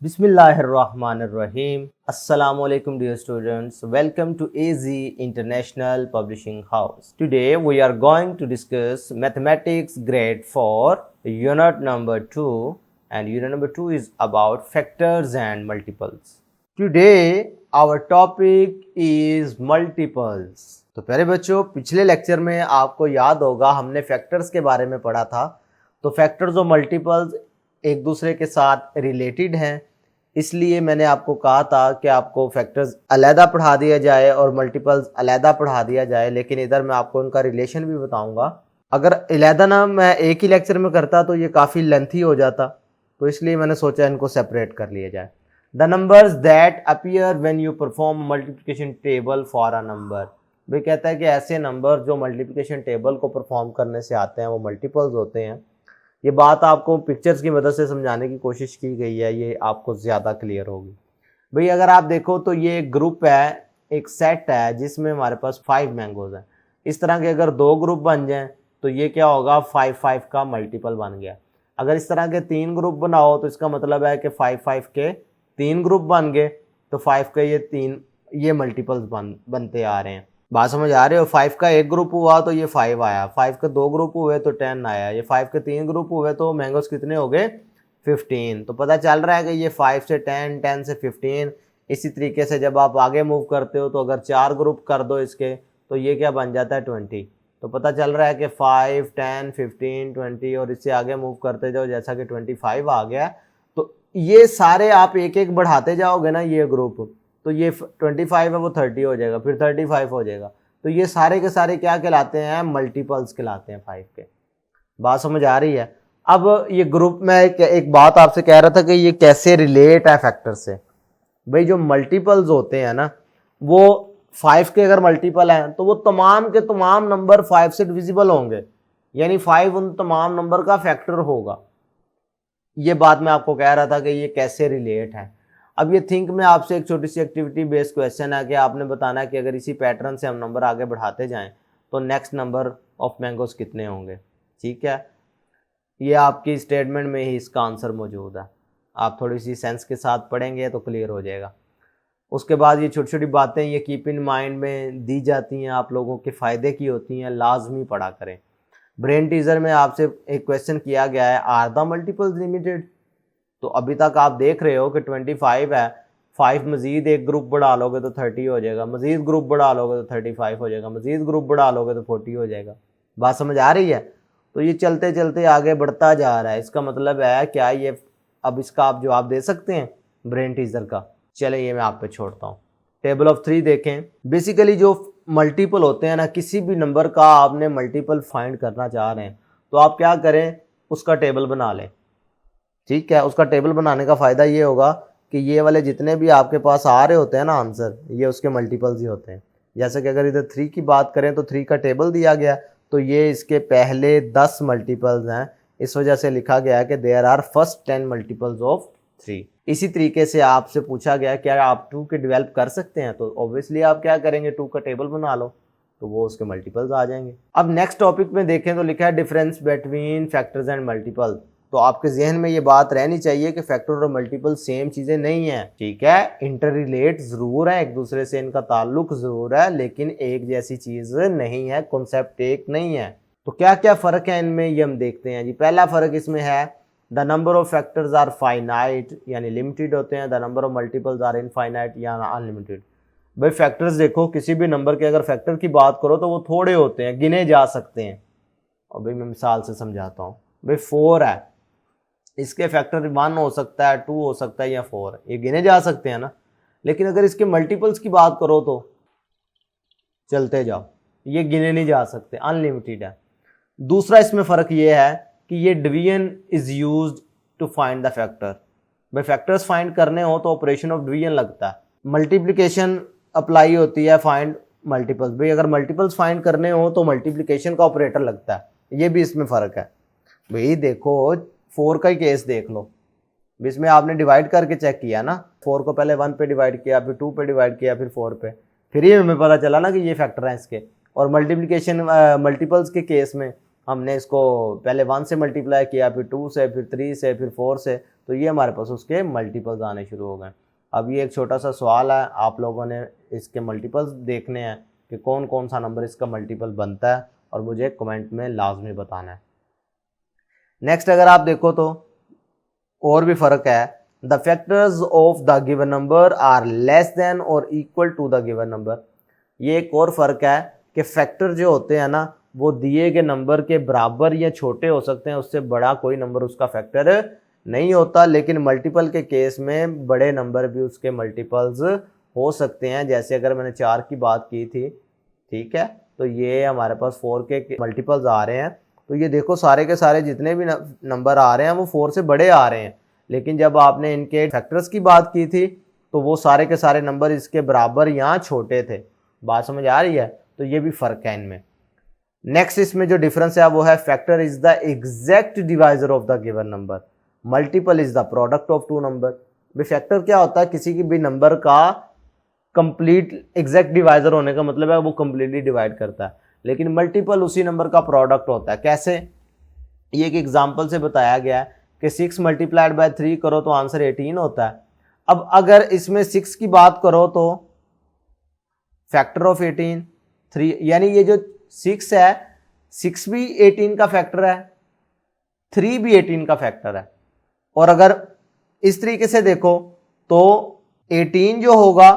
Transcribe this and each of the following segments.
Bismillahirrahmanirrahim. Assalamu alaikum dear students. Welcome to AZ International Publishing House. Today we are going to discuss mathematics grade 4 unit number 2, and unit number 2 is about factors and multiples. Today our topic is multiples. तो प्यारे बच्चों, पिछले lecture में आपको याद होगा हमने factors के बारे में पढ़ा था। तो फैक्टर्स और मल्टीपल्स एक दूसरे के साथ रिलेटेड हैं, इसलिए मैंने आपको कहा था कि आपको फैक्टर्स अलहदा पढ़ा दिया जाए और मल्टीपल्स अलहदा पढ़ा दिया जाए, लेकिन इधर मैं आपको उनका रिलेशन भी बताऊंगा। अगर अलहदा ना मैं एक ही लेक्चर में करता तो ये काफ़ी लेंथी हो जाता, तो इसलिए मैंने सोचा इनको सेपरेट कर लिया जाए। The numbers that appear when you perform multiplication table for a number. भाई कहता है कि ऐसे नंबर जो मल्टीप्लिकेशन टेबल को परफॉर्म करने से आते हैं वो मल्टीपल्स होते हैं। ये बात आपको पिक्चर्स की मदद से समझाने की कोशिश की गई है, ये आपको ज़्यादा क्लियर होगी। भाई अगर आप देखो तो ये एक ग्रुप है, एक सेट है जिसमें हमारे पास 5 मैंगोज हैं। इस तरह के अगर 2 ग्रुप बन जाएं तो ये क्या होगा, 5 का मल्टीपल बन गया। अगर इस तरह के 3 ग्रुप बनाओ तो इसका मतलब है कि 5 के 3 ग्रुप बन गए, तो 5 के ये मल्टीपल्स बनते आ रहे हैं। बात समझ आ रहे हो? 5 का एक ग्रुप हुआ तो ये 5 आया, 5 के 2 ग्रुप हुए तो 10 आया, ये 5 के 3 ग्रुप हुए तो मैंगोस कितने हो गए, 15। तो पता चल रहा है कि ये 5 से 10, 10 से 15। इसी तरीके से जब आप आगे मूव करते हो तो अगर 4 ग्रुप कर दो इसके तो ये क्या बन जाता है, 20। तो पता चल रहा है कि 5, 10, 15, 20 और इससे आगे मूव करते जाओ, जैसा कि 25 आ गया। तो ये सारे आप एक एक बढ़ाते जाओगे ना, ये ग्रुप, तो ये 25 है वो 30 हो जाएगा, फिर 35 हो जाएगा। तो ये सारे के सारे क्या कहलाते हैं, मल्टीपल्स कहलाते हैं 5 के। बात समझ आ रही है? अब ये ग्रुप में एक बात आपसे कह रहा था कि ये कैसे रिलेट है फैक्टर से। भाई जो मल्टीपल्स होते हैं ना, वो 5 के अगर मल्टीपल हैं तो वो तमाम के तमाम नंबर 5 से डिविजिबल होंगे, यानी 5 उन तमाम नंबर का फैक्टर होगा। ये बात मैं आपको कह रहा था कि ये कैसे रिलेट है। अब ये थिंक में आपसे एक छोटी सी एक्टिविटी बेस्ड क्वेश्चन है कि आपने बताना है कि अगर इसी पैटर्न से हम नंबर आगे बढ़ाते जाएं तो नेक्स्ट नंबर ऑफ मैंगोस कितने होंगे। ठीक है, ये आपकी स्टेटमेंट में ही इसका आंसर मौजूद है। आप थोड़ी सी सेंस के साथ पढ़ेंगे तो क्लियर हो जाएगा। उसके बाद ये छोटी छोटी बातें ये कीप इन माइंड में दी जाती हैं, आप लोगों के फ़ायदे की होती हैं, लाजमी पढ़ा करें। ब्रेन टीजर में आपसे एक क्वेश्चन किया गया है, आर द मल्टीपल्स लिमिटेड। तो अभी तक आप देख रहे हो कि 25 है, 5 मजीद एक ग्रुप बढ़ा लोगे तो 30 हो जाएगा, मजीद ग्रुप बढ़ा लोगे तो 35 हो जाएगा, मजीद ग्रुप बढ़ा लोगे तो 40 हो जाएगा। बात समझ आ रही है? तो ये चलते चलते आगे बढ़ता जा रहा है। इसका मतलब है क्या ये, अब इसका आप जवाब दे सकते हैं ब्रेन टीजर का? चले ये मैं आप पे छोड़ता हूँ। टेबल ऑफ 3 देखें। बेसिकली जो मल्टीपल होते हैं ना, किसी भी नंबर का आपने मल्टीपल फाइंड करना चाह रहे हैं तो आप क्या करें, उसका टेबल बना लें। ठीक है, उसका टेबल बनाने का फ़ायदा ये होगा कि ये वाले जितने भी आपके पास आ रहे होते हैं ना आंसर, ये उसके मल्टीपल्स ही होते हैं। जैसे कि अगर इधर 3 की बात करें तो 3 का टेबल दिया गया, तो ये इसके पहले 10 मल्टीपल्स हैं। इस वजह से लिखा गया है कि there are first 10 multiples of 3। इसी तरीके से आपसे पूछा गया क्या आप 2 के डेवलप कर सकते हैं, तो ऑब्वियसली आप क्या करेंगे, 2 का टेबल बना लो तो वो उसके मल्टीपल्स आ जाएंगे। अब नेक्स्ट टॉपिक में देखें तो लिखा है difference between factors and multiple. तो आपके जहन में ये बात रहनी चाहिए कि फैक्टर और मल्टीपल सेम चीजें नहीं है। ठीक है, इंटर रिलेट जरूर है, एक दूसरे से इनका ताल्लुक जरूर है, लेकिन एक जैसी चीज नहीं है, कॉन्सेप्ट एक नहीं है। तो क्या क्या फर्क है इनमें, ये हम देखते हैं जी। पहला फर्क इसमें है the number of factors are finite, यानी लिमिटेड होते हैं। The number of multiples are infinite या अनलिमिटेड। भाई फैक्टर्स देखो, किसी भी नंबर के अगर फैक्टर की बात करो तो वो थोड़े होते हैं, गिने जा सकते हैं। और भाई मैं मिसाल से समझाता हूँ। भाई 4 है, इसके फैक्टर 1 हो सकता है, 2 हो सकता है या 4, ये गिने जा सकते हैं ना। लेकिन अगर इसके मल्टीपल्स की बात करो तो चलते जाओ, ये गिने नहीं जा सकते, अनलिमिटेड है। दूसरा इसमें फ़र्क ये है कि ये division is used to find the factor. भाई फैक्टर्स फाइंड करने हो तो ऑपरेशन ऑफ डिवीजन लगता है, मल्टीप्लिकेशन अप्लाई होती है फाइंड मल्टीपल्स। भाई अगर मल्टीपल्स फाइंड करने हो तो मल्टीप्लिकेशन का ऑपरेटर लगता है, ये भी इसमें फ़र्क है। भाई देखो 4 का ही केस देख लो, इसमें आपने डिवाइड करके चेक किया ना, 4 को पहले 1 पे डिवाइड किया, फिर 2 पे डिवाइड किया, फिर 4 पे, फिर ये हमें पता चला ना कि ये फैक्टर हैं इसके। और मल्टीप्लिकेशन मल्टीपल्स के केस में हमने इसको पहले 1 से मल्टीप्लाई किया, फिर 2 से, फिर 3 से, फिर 4 से, तो ये हमारे पास उसके मल्टीपल्स आने शुरू हो गए। अब ये एक छोटा सा सवाल है, आप लोगों ने इसके मल्टीपल्स देखने हैं कि कौन कौन सा नंबर इसका मल्टीपल बनता है और मुझे कमेंट में लाजमी बताना है। नेक्स्ट अगर आप देखो तो और भी फ़र्क है, the factors of the given number are less than और equal to the given number. ये एक और फ़र्क है कि फैक्टर जो होते हैं ना वो दिए गए नंबर के बराबर या छोटे हो सकते हैं, उससे बड़ा कोई नंबर उसका फैक्टर नहीं होता। लेकिन मल्टीपल के केस में बड़े नंबर भी उसके मल्टीपल्स हो सकते हैं। जैसे अगर मैंने 4 की बात की थी, ठीक है, तो ये हमारे पास 4 के मल्टीपल्स आ रहे हैं। तो ये देखो सारे के सारे जितने भी नंबर आ रहे हैं वो 4 से बड़े आ रहे हैं। लेकिन जब आपने इनके फैक्टर्स की बात की थी तो वो सारे के सारे नंबर इसके बराबर या छोटे थे। बात समझ आ रही है? तो ये भी फ़र्क है इनमें। नेक्स्ट इसमें जो डिफरेंस है वो है factor is the exact divisor of the given number, multiple is the product of two number. भाई फैक्टर क्या होता है? किसी की भी नंबर का कंप्लीट एग्जैक्ट डिवाइजर होने का मतलब है वो कंप्लीटली डिवाइड करता है। लेकिन मल्टीपल उसी नंबर का प्रोडक्ट होता है। कैसे? ये एक एग्जांपल से बताया गया है कि 6 मल्टीप्लाइड बाय 3 करो तो आंसर 18 होता है। अब अगर इसमें 6 की बात करो तो फैक्टर ऑफ 18 3, यानी ये जो 6 है 6 भी 18 का फैक्टर है, 3 भी 18 का फैक्टर है। और अगर इस तरीके से देखो तो 18 जो होगा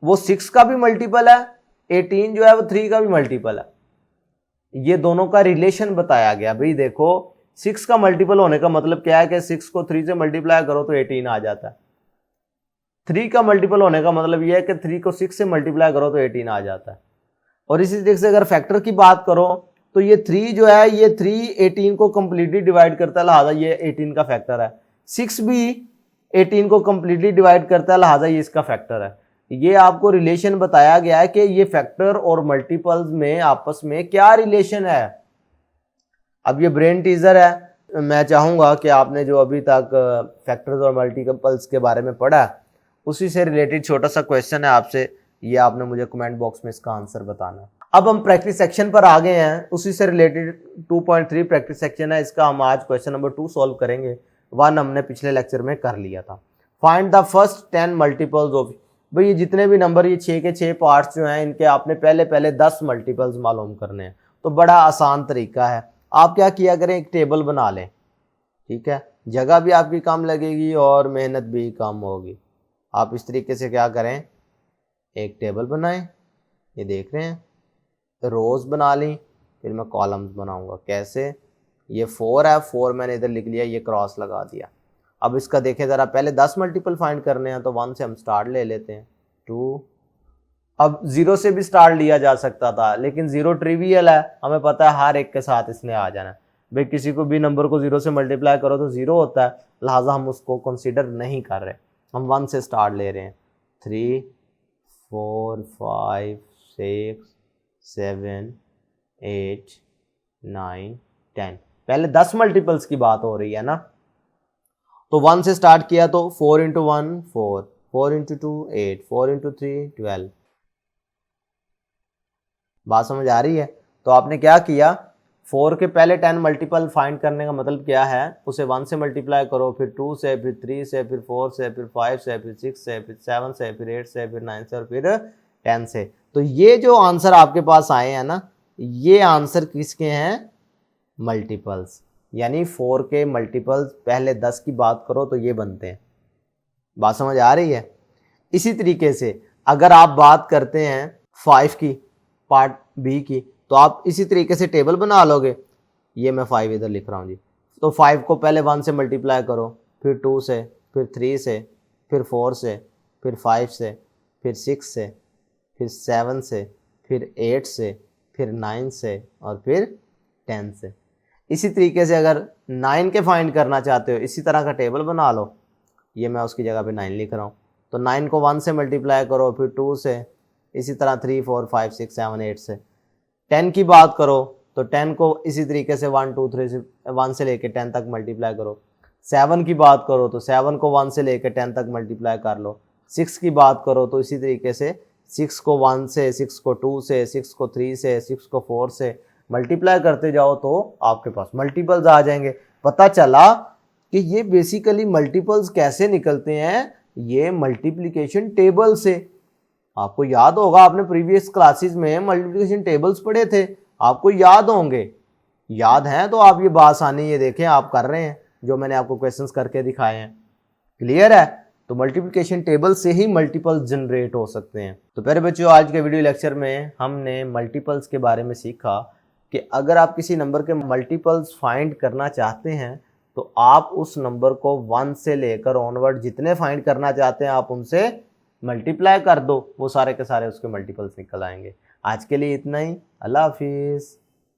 वो 6 का भी मल्टीपल है, 18 जो है वो 3 का भी मल्टीपल है। ये दोनों का रिलेशन बताया गया। भाई देखो 6 का मल्टीपल होने का मतलब क्या है कि 6 को 3 से मल्टीप्लाई करो तो 18 आ जाता है। 3 का मल्टीपल होने का मतलब यह है कि 3 को 6 से मल्टीप्लाई करो तो 18 आ जाता है। और इसी तरीके से अगर फैक्टर की बात करो तो ये 3 जो है ये 3 18 को कंप्लीटली डिवाइड करता है, लिहाजा ये 18 का फैक्टर है। 6 भी 18 को कंप्लीटली डिवाइड करता है, लिहाजा ये इसका फैक्टर है। ये आपको रिलेशन बताया गया है कि ये फैक्टर और मल्टीपल्स में आपस में क्या रिलेशन है। अब ये ब्रेन टीजर है। मैं चाहूंगा कि आपने जो अभी तक फैक्टर्स और मल्टीपल्स के बारे में पढ़ा उसी से रिलेटेड छोटा सा क्वेश्चन है आपसे, ये आपने मुझे कमेंट बॉक्स में इसका आंसर बताना है। अब हम प्रैक्टिस सेक्शन पर आ गए हैं, उसी से रिलेटेड 2.3 प्रैक्टिस सेक्शन है। इसका हम आज क्वेश्चन नंबर 2 सॉल्व करेंगे। 1 हमने पिछले लेक्चर में कर लिया था। Find the first 10 multiples of. भाई ये जितने भी नंबर, ये 6 के 6 पार्ट्स जो हैं इनके आपने पहले 10 मल्टीपल्स मालूम करने हैं। तो बड़ा आसान तरीका है। आप क्या किया करें, एक टेबल बना लें, ठीक है, जगह भी आपकी कम लगेगी और मेहनत भी कम होगी। आप इस तरीके से क्या करें, एक टेबल बनाएं, ये देख रहे हैं, रोज बना ली, फिर मैं कॉलम्स बनाऊंगा। कैसे? ये 4 है, 4 मैंने इधर लिख लिया, ये क्रॉस लगा दिया। अब इसका देखें ज़रा, पहले 10 मल्टीपल फाइंड करने हैं तो 1 से हम स्टार्ट ले लेते हैं, 2। अब 0 से भी स्टार्ट लिया जा सकता था, लेकिन 0 ट्रिवियल है, हमें पता है हर एक के साथ इसने आ जाना है। भाई किसी को भी नंबर को 0 से मल्टीप्लाई करो तो 0 होता है, लिहाजा हम उसको कंसीडर नहीं कर रहे, हम 1 से स्टार्ट ले रहे हैं। 3 4 5 6 7 8 9 10। पहले 10 मल्टीपल्स की बात हो रही है ना, तो 1 से स्टार्ट किया तो 4 इंटू 1 4, 4 इंटू 2 8, 4 इंटू 3 12। बात समझ आ रही है? तो आपने क्या किया, 4 के पहले 10 मल्टीपल फाइंड करने का मतलब क्या है, उसे 1 से मल्टीप्लाई करो, फिर 2 से, फिर 3 से, फिर 4 से, फिर 5 से, फिर 6 से, फिर 7 से, फिर 8 से, फिर 9 से और फिर 10 से। तो ये जो आंसर आपके पास आए हैं ना, ये आंसर किसके हैं? मल्टीपल्स। यानी 4 के मल्टीपल्स पहले 10 की बात करो तो ये बनते हैं। बात समझ आ रही है? इसी तरीके से अगर आप बात करते हैं 5 की, पार्ट बी की, तो आप इसी तरीके से टेबल बना लोगे। ये मैं 5 इधर लिख रहा हूँ जी। तो 5 को पहले 1 से मल्टीप्लाई करो, फिर 2 से, फिर 3 से, फिर 4 से, फिर 5 से, फिर 6 से, फिर 7 से, फिर 8 से, फिर 9 से और फिर 10 से। इसी तरीके से अगर 9 के फाइंड करना चाहते हो, इसी तरह का टेबल बना लो। ये मैं उसकी जगह पे 9 लिख रहा हूँ। तो 9 को 1 से मल्टीप्लाई करो, फिर 2 से, इसी तरह 3 4 5 6 7 8 से। 10 की बात करो तो 10 को इसी तरीके से 1 2 3 से 1 से लेके 10 तक मल्टीप्लाई करो। 7 की बात करो तो 7 को 1 से लेके 10 तक मल्टीप्लाई कर लो। 6 की बात करो तो इसी तरीके से 6 को 1 से, 6 को 2 से, 6 को 3 से, 6 को 4 से मल्टीप्लाई करते जाओ तो आपके पास मल्टीपल्स आ जाएंगे। पता चला कि ये बेसिकली मल्टीपल्स कैसे निकलते हैं, ये मल्टीप्लिकेशन टेबल से। आपको याद होगा, आपने प्रीवियस क्लासेस में मल्टीप्लिकेशन टेबल्स पढ़े थे, आपको याद होंगे। याद हैं तो आप ये बासानी ये देखें आप कर रहे हैं, जो मैंने आपको क्वेश्चंस करके दिखाए हैं। क्लियर है? तो मल्टीप्लिकेशन टेबल से ही मल्टीपल्स जनरेट हो सकते हैं। तो प्यारे बच्चों, आज के वीडियो लेक्चर में हमने मल्टीपल्स के बारे में सीखा कि अगर आप किसी नंबर के मल्टीपल्स फाइंड करना चाहते हैं तो आप उस नंबर को 1 से लेकर ऑनवर्ड जितने फाइंड करना चाहते हैं आप उनसे मल्टीप्लाई कर दो, वो सारे के सारे उसके मल्टीपल्स निकल आएंगे। आज के लिए इतना ही। अल्लाह हाफिज़।